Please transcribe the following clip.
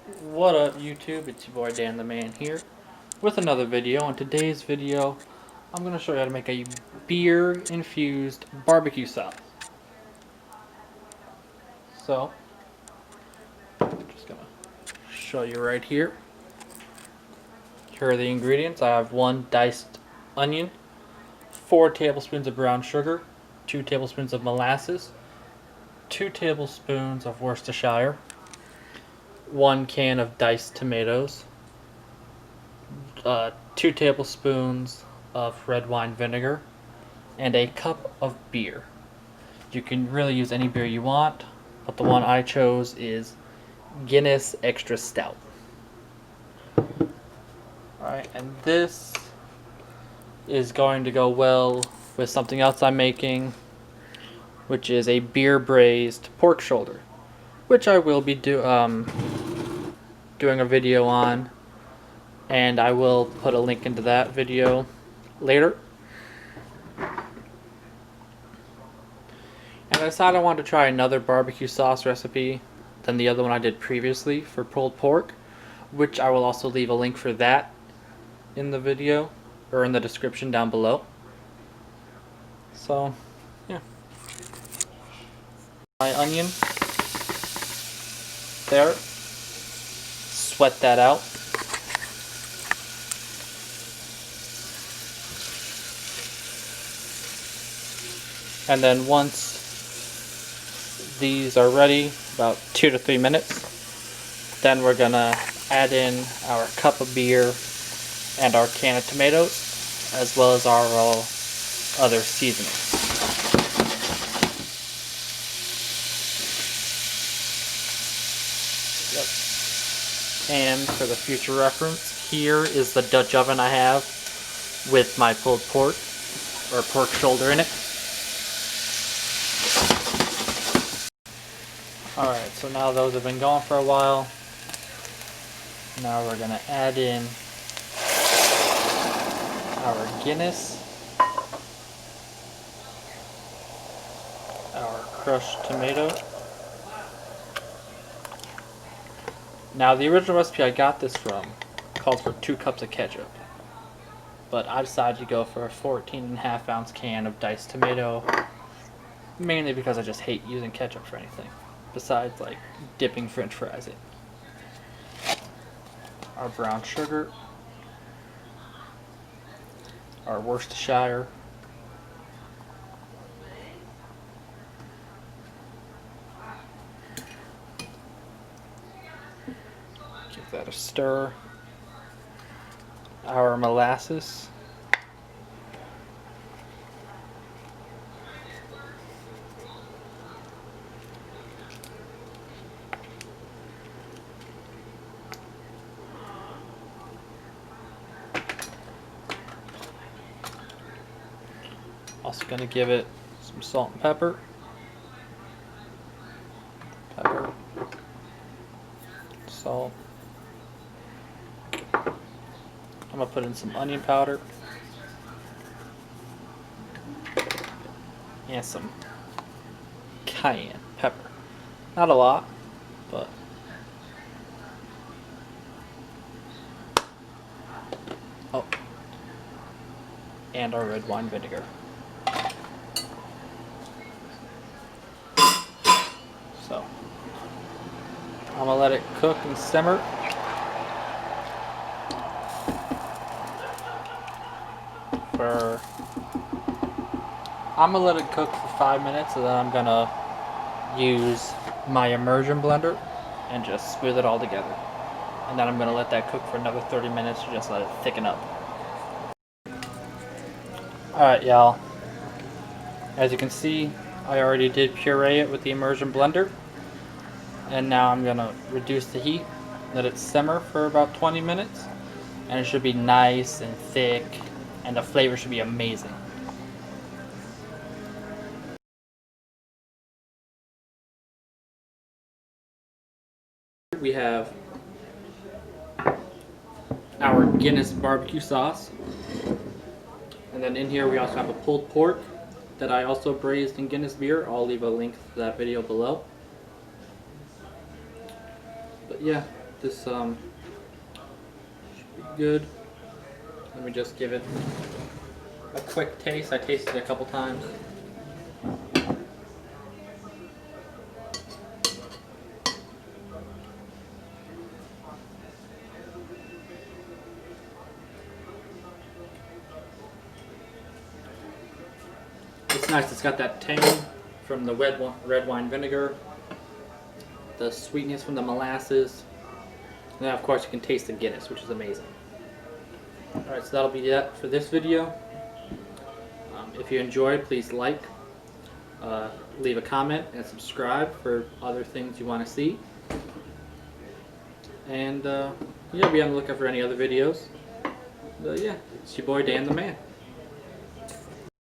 What up YouTube, it's your boy Dan the Man here with another video. In today's video I'm going to show you how to make a beer infused barbecue sauce. So I'm just going to show you right here. Here are the ingredients. I have 1 diced onion, 4 tablespoons of brown sugar, 2 tablespoons of molasses, 2 tablespoons of Worcestershire, 1 can of diced tomatoes, 2 tablespoons of red wine vinegar, and a cup of beer. You can really use any beer you want, but the one I chose is Guinness Extra Stout. Alright, and this is going to go well with something else I'm making, which is a beer braised pork shoulder, which I will be doing a video on, and I will put a link into that video later. And I decided I wanted to try another barbecue sauce recipe than the other one I did previously for pulled pork, which I will also leave a link for that in the video or in the description down below. So yeah, my onion there, sweat that out. And then once these are ready, about 2 to 3 minutes, then we're gonna add in our cup of beer and our can of tomatoes, as well as our other seasonings. Yep. And for the future reference, here is the Dutch oven I have with my pulled pork or pork shoulder in it. Alright, so now those have been going for a while. Now we're going to add in our Guinness, our crushed tomato. Now the original recipe I got this from called for 2 cups of ketchup, but I decided to go for a 14.5 ounce can of diced tomato, mainly because I just hate using ketchup for anything besides like dipping french fries in. Our brown sugar, our Worcestershire, give that a stir, our molasses, also going to give it some salt and pepper. Salt. I'm going to put in some onion powder and some cayenne pepper. Not a lot, but and our red wine vinegar. So I'm gonna let it cook and simmer. I'm gonna let it cook for 5 minutes, and then I'm gonna use my immersion blender and just smooth it all together. And then I'm gonna let that cook for another 30 minutes to just let it thicken up. Alright y'all, as you can see, I already did puree it with the immersion blender, and now I'm gonna reduce the heat, let it simmer for about 20 minutes, and it should be nice and thick, and the flavor should be amazing. We have our Guinness BBQ Sauce, and then in here we also have a pulled pork that I also braised in Guinness beer. I'll leave a link to that video below. But yeah, This should be good. Let me just give it a quick taste. I tasted it a couple times. It's nice. It's got that tang from the red wine vinegar, the sweetness from the molasses, and then of course you can taste the Guinness, which is amazing. Alright, so that'll be it for this video. If you enjoyed, please like, leave a comment, and subscribe for other things you want to see. And yeah, be on the lookout for any other videos. But yeah, it's your boy Dan the Man.